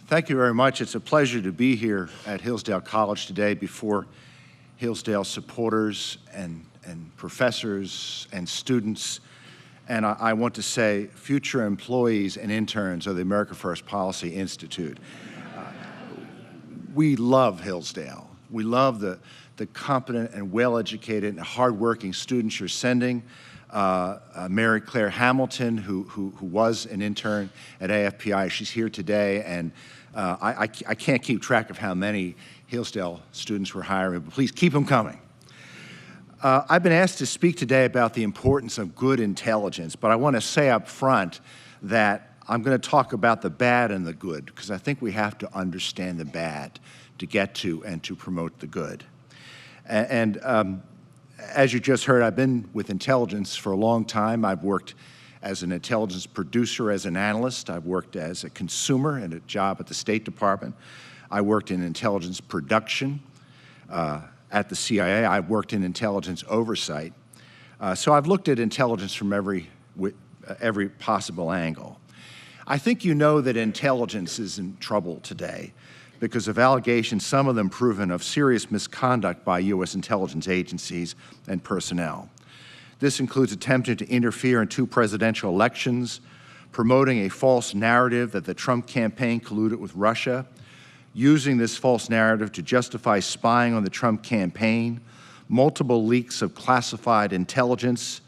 Thank you very much. It's a pleasure to be here at Hillsdale College today before Hillsdale supporters and professors and students. And I want to say future employees and interns of the America First Policy Institute. We love Hillsdale. We love the competent and well-educated and hardworking students you're sending. Mary Claire Hamilton, who was an intern at AFPI, she's here today, and I can't keep track of how many Hillsdale students we're hiring, but please keep them coming. I've been asked to speak today about the importance of good intelligence, but I want to say up front that I'm going to talk about the bad and the good, because I think we have to understand the bad to get to and to promote the good. As you just heard, I've been with intelligence for a long time. I've worked as an intelligence producer, as an analyst. I've worked as a consumer in a job at the State Department. I worked in intelligence production at the CIA. I've worked in intelligence oversight. So I've looked at intelligence from every possible angle. I think you know that intelligence is in trouble today because of allegations, some of them proven, of serious misconduct by U.S. intelligence agencies and personnel. This includes attempting to interfere in 2 presidential elections, promoting a false narrative that the Trump campaign colluded with Russia, using this false narrative to justify spying on the Trump campaign, multiple leaks of classified intelligence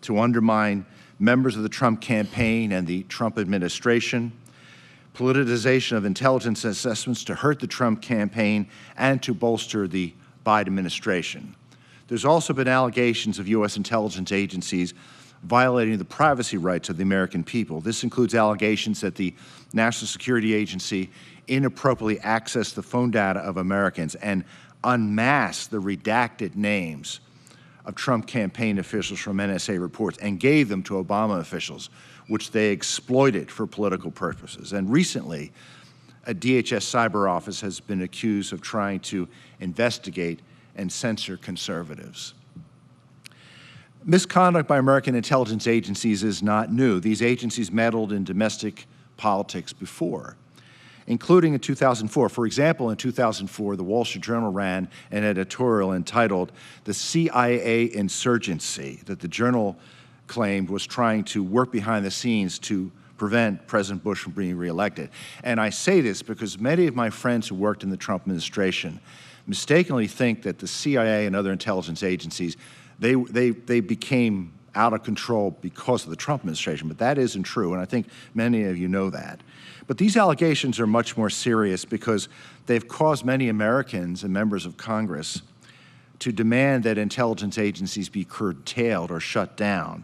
to undermine members of the Trump campaign and the Trump administration, politicization of intelligence assessments to hurt the Trump campaign and to bolster the Biden administration. There's also been allegations of U.S. intelligence agencies violating the privacy rights of the American people. This includes allegations that the National Security Agency inappropriately accessed the phone data of Americans and unmasked the redacted names of Trump campaign officials from NSA reports and gave them to Obama officials, which they exploited for political purposes. And recently, a DHS cyber office has been accused of trying to investigate and censor conservatives. Misconduct by American intelligence agencies is not new. These agencies meddled in domestic politics before, including in 2004. For example, in 2004, the Wall Street Journal ran an editorial entitled "The CIA Insurgency" that the journal claimed was trying to work behind the scenes to prevent President Bush from being reelected. And I say this because many of my friends who worked in the Trump administration mistakenly think that the CIA and other intelligence agencies, they became out of control because of the Trump administration, but that isn't true, and I think many of you know that. But these allegations are much more serious because they've caused many Americans and members of Congress to demand that intelligence agencies be curtailed or shut down.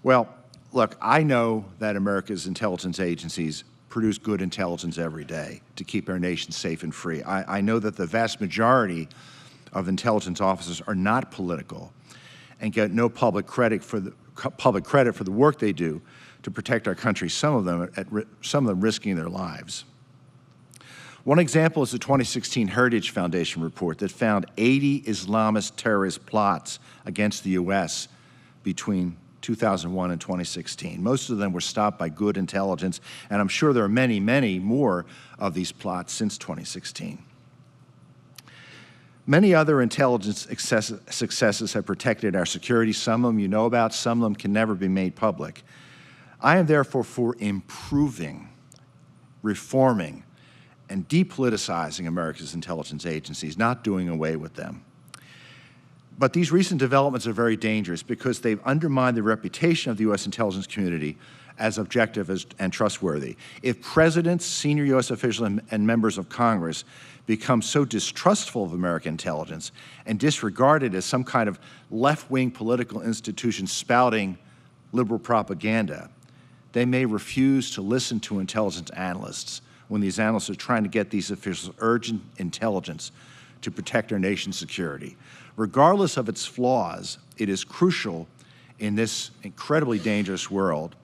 Well, look, I know that America's intelligence agencies produce good intelligence every day to keep our nation safe and free. I know that the vast majority of intelligence officers are not political and get no public credit for the work they do to protect our country, some of them risking their lives. One example is the 2016 Heritage Foundation report that found 80 Islamist terrorist plots against the U.S. between 2001 and 2016. Most of them were stopped by good intelligence, and I'm sure there are many, many more of these plots since 2016. Many other intelligence successes have protected our security. Some of them you know about, some of them can never be made public. I am therefore for improving, reforming, and depoliticizing America's intelligence agencies, not doing away with them. But these recent developments are very dangerous because they've undermined the reputation of the U.S. intelligence community as objective and trustworthy. If presidents, senior U.S. officials, and members of Congress become so distrustful of American intelligence and disregard it as some kind of left-wing political institution spouting liberal propaganda, they may refuse to listen to intelligence analysts when these analysts are trying to get these officials urgent intelligence to protect our nation's security. Regardless of its flaws, it is crucial in this incredibly dangerous world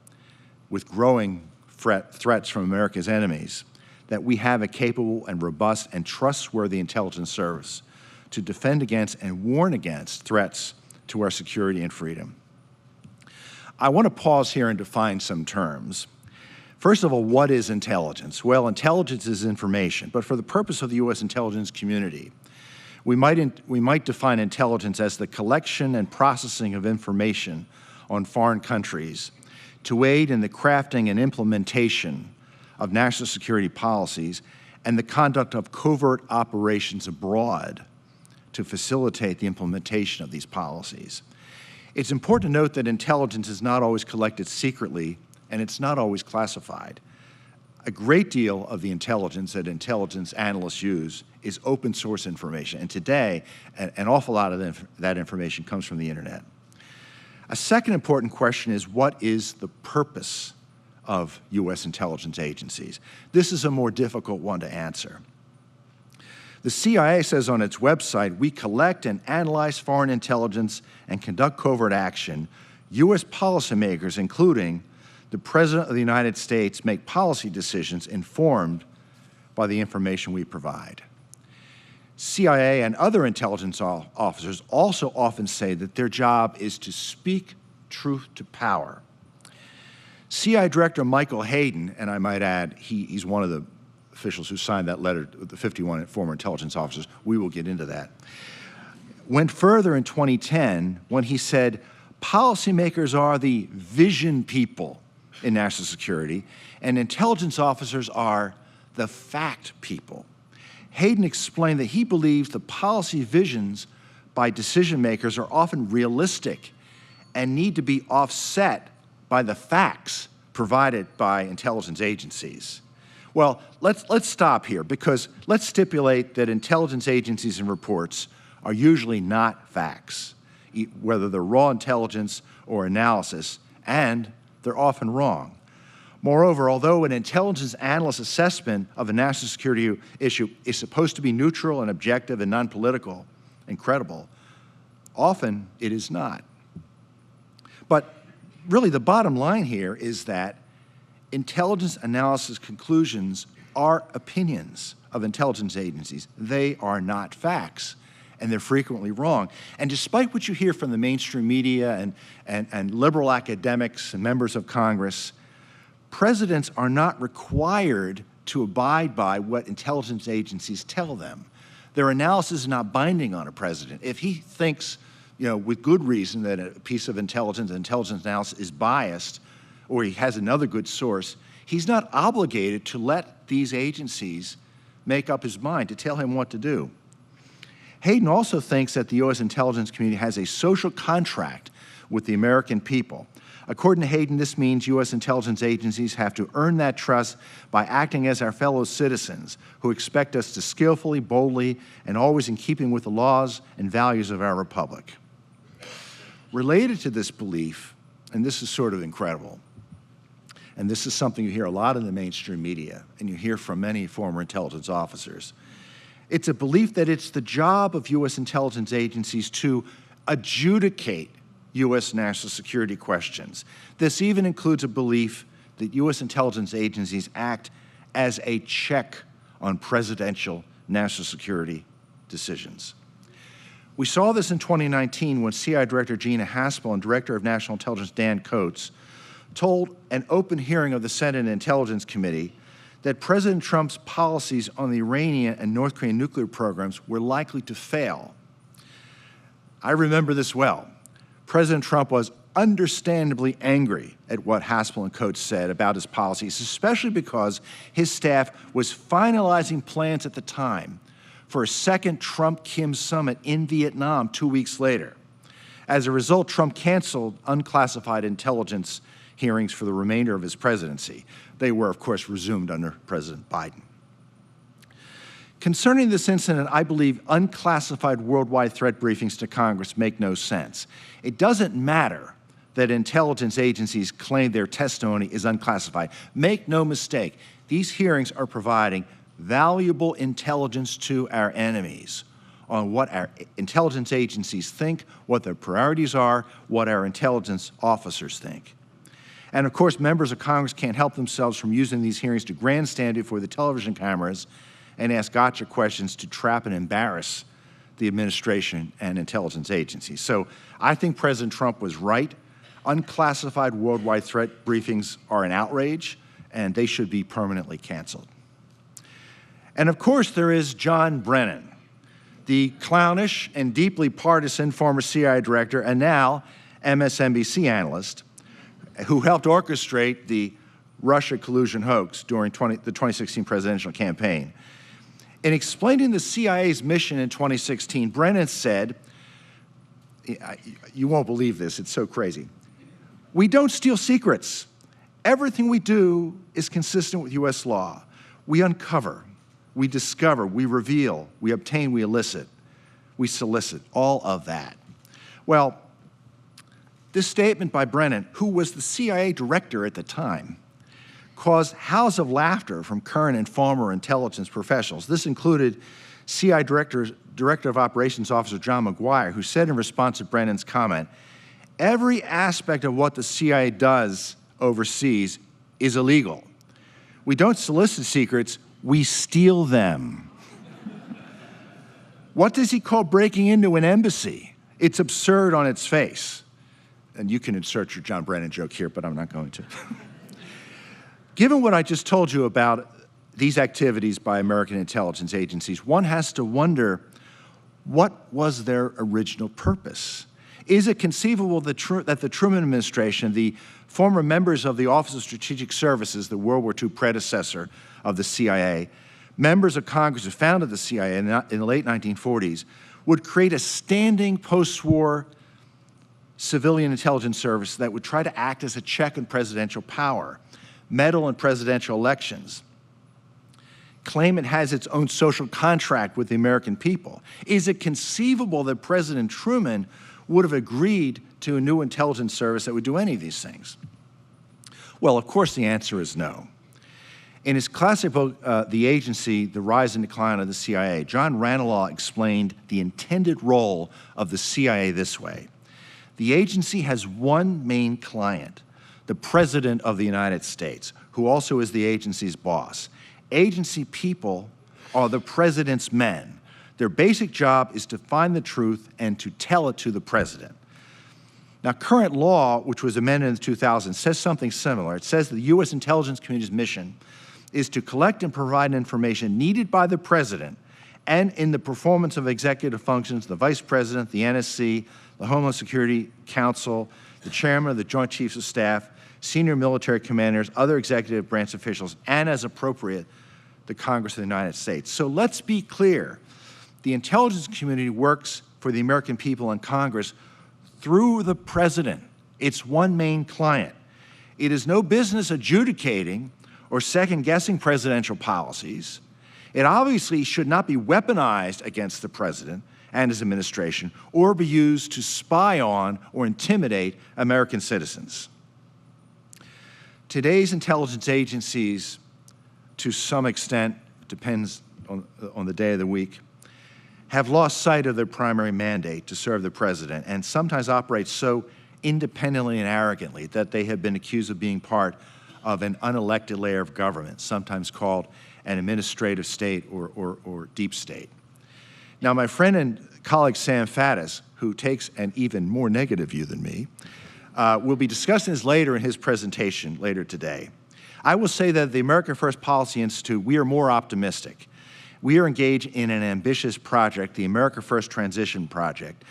with growing threats from America's enemies that we have a capable and robust and trustworthy intelligence service to defend against and warn against threats to our security and freedom. I want to pause here and define some terms. First of all, what is intelligence? Well, intelligence is information, but for the purpose of the U.S. intelligence community, we might define intelligence as the collection and processing of information on foreign countries to aid in the crafting and implementation of national security policies and the conduct of covert operations abroad to facilitate the implementation of these policies. It's important to note that intelligence is not always collected secretly, and it's not always classified. A great deal of the intelligence that intelligence analysts use is open source information, and today, an awful lot of that information comes from the internet. A second important question is, what is the purpose of U.S. intelligence agencies? This is a more difficult one to answer. The CIA says on its website, we collect and analyze foreign intelligence and conduct covert action. U.S. policymakers, including the President of the United States, make policy decisions informed by the information we provide. CIA and other intelligence officers also often say that their job is to speak truth to power. CIA Director Michael Hayden, and I might add, he's one of the officials who signed that letter with the 51 former intelligence officers, we will get into that, went further in 2010 when he said, policymakers are the vision people in national security, and intelligence officers are the fact people. Hayden explained that he believes the policy visions by decision makers are often realistic and need to be offset by the facts provided by intelligence agencies. Well, let's stop here, because let's stipulate that intelligence agencies and reports are usually not facts, whether they're raw intelligence or analysis, and they're often wrong. Moreover, although an intelligence analyst's assessment of a national security issue is supposed to be neutral and objective and non-political and credible, often it is not. But really, the bottom line here is that intelligence analysis conclusions are opinions of intelligence agencies. They are not facts, and they're frequently wrong. And despite what you hear from the mainstream media and liberal academics and members of Congress, presidents are not required to abide by what intelligence agencies tell them. Their analysis is not binding on a president. If he thinks, with good reason that a piece of intelligence analysis is biased, or he has another good source, he's not obligated to let these agencies make up his mind, to tell him what to do. Hayden also thinks that the U.S. intelligence community has a social contract with the American people. According to Hayden, this means U.S. intelligence agencies have to earn that trust by acting as our fellow citizens who expect us to skillfully, boldly, and always in keeping with the laws and values of our republic. Related to this belief, and this is sort of incredible, and this is something you hear a lot in the mainstream media, and you hear from many former intelligence officers, it's a belief that it's the job of U.S. intelligence agencies to adjudicate U.S. national security questions. This even includes a belief that U.S. intelligence agencies act as a check on presidential national security decisions. We saw this in 2019 when CIA Director Gina Haspel and Director of National Intelligence Dan Coates told an open hearing of the Senate Intelligence Committee that President Trump's policies on the Iranian and North Korean nuclear programs were likely to fail. I remember this well. President Trump was understandably angry at what Haspel and Coates said about his policies, especially because his staff was finalizing plans at the time for a second Trump-Kim summit in Vietnam 2 weeks later. As a result, Trump canceled unclassified intelligence hearings for the remainder of his presidency. They were, of course, resumed under President Biden. Concerning this incident, I believe unclassified worldwide threat briefings to Congress make no sense. It doesn't matter that intelligence agencies claim their testimony is unclassified. Make no mistake, these hearings are providing valuable intelligence to our enemies on what our intelligence agencies think, what their priorities are, what our intelligence officers think. And of course, members of Congress can't help themselves from using these hearings to grandstand before the television cameras and ask gotcha questions to trap and embarrass the administration and intelligence agencies. So I think President Trump was right. Unclassified worldwide threat briefings are an outrage, and they should be permanently canceled. And of course, there is John Brennan, the clownish and deeply partisan former CIA director and now MSNBC analyst who helped orchestrate the Russia collusion hoax during the 2016 presidential campaign. In explaining the CIA's mission in 2016, Brennan said, you won't believe this, it's so crazy, "We don't steal secrets. Everything we do is consistent with US law. We uncover, we discover, we reveal, we obtain, we elicit, we solicit, all of that." Well, this statement by Brennan, who was the CIA director at the time, caused howls of laughter from current and former intelligence professionals. This included CIA Director of Operations Officer John McGuire, who said in response to Brennan's comment, "Every aspect of what the CIA does overseas is illegal. We don't solicit secrets, we steal them." What does he call breaking into an embassy? It's absurd on its face. And you can insert your John Brennan joke here, but I'm not going to. Given what I just told you about these activities by American intelligence agencies, one has to wonder, what was their original purpose? Is it conceivable that the Truman administration, the former members of the Office of Strategic Services, the World War II predecessor of the CIA, members of Congress who founded the CIA in the late 1940s, would create a standing post-war civilian intelligence service that would try to act as a check on presidential power, meddle in presidential elections, claim it has its own social contract with the American people? Is it conceivable that President Truman would have agreed to a new intelligence service that would do any of these things? Well, of course, the answer is no. In his classic book, The Agency, The Rise and Decline of the CIA, John Ranelagh explained the intended role of the CIA this way. The agency has one main client, the President of the United States, who also is the agency's boss. Agency people are the President's men. Their basic job is to find the truth and to tell it to the President. Now, current law, which was amended in 2000, says something similar. It says the U.S. intelligence community's mission is to collect and provide information needed by the President and in the performance of executive functions, the Vice President, the NSC, the Homeland Security Council, the Chairman of the Joint Chiefs of Staff, senior military commanders, other executive branch officials, and as appropriate, the Congress of the United States. So let's be clear. The intelligence community works for the American people and Congress through the President. It's one main client. It is no business adjudicating or second-guessing presidential policies. It obviously should not be weaponized against the President and his administration or be used to spy on or intimidate American citizens. Today's intelligence agencies, to some extent, depends on the day of the week, have lost sight of their primary mandate to serve the President and sometimes operate so independently and arrogantly that they have been accused of being part of an unelected layer of government, sometimes called an administrative state or deep state. Now, my friend and colleague Sam Faddis, who takes an even more negative view than me, will be discussing this later in his presentation later today. I will say that at the America First Policy Institute, we are more optimistic. We are engaged in an ambitious project, the America First Transition Project,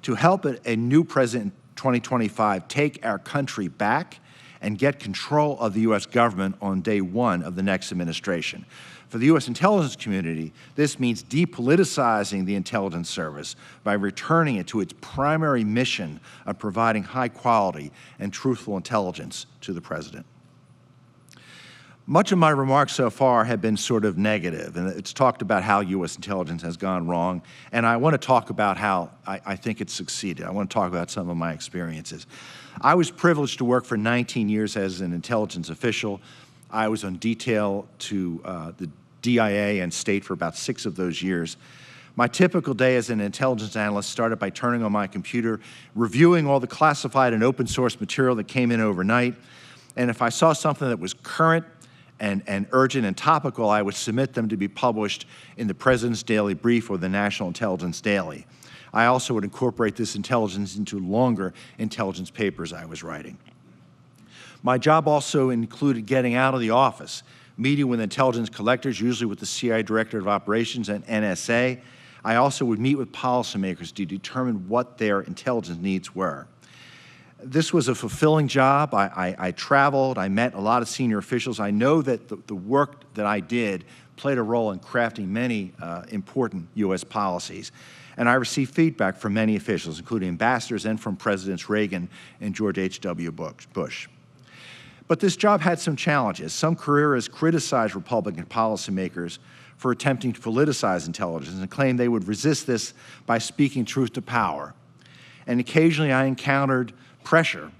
to help a new president in 2025 take our country back and get control of the U.S. government on day one of the next administration. For the U.S. intelligence community, this means depoliticizing the intelligence service by returning it to its primary mission of providing high quality and truthful intelligence to the President. Much of my remarks so far have been sort of negative, and it's talked about how U.S. intelligence has gone wrong, and I want to talk about how I think it's succeeded. I want to talk about some of my experiences. I was privileged to work for 19 years as an intelligence official. I was on detail to the DIA and state for about 6 of those years. My typical day as an intelligence analyst started by turning on my computer, reviewing all the classified and open source material that came in overnight, and if I saw something that was current and urgent and topical, I would submit them to be published in the President's Daily Brief or the National Intelligence Daily. I also would incorporate this intelligence into longer intelligence papers I was writing. My job also included getting out of the office, meeting with intelligence collectors, usually with the CIA Director of Operations and NSA. I also would meet with policymakers to determine what their intelligence needs were. This was a fulfilling job. I traveled, I met a lot of senior officials. I know that the work that I did played a role in crafting many important U.S. policies. And I received feedback from many officials, including ambassadors and from Presidents Reagan and George H.W. Bush. But this job had some challenges. Some careerists criticized Republican policymakers for attempting to politicize intelligence and claimed they would resist this by speaking truth to power. And occasionally I encountered pressure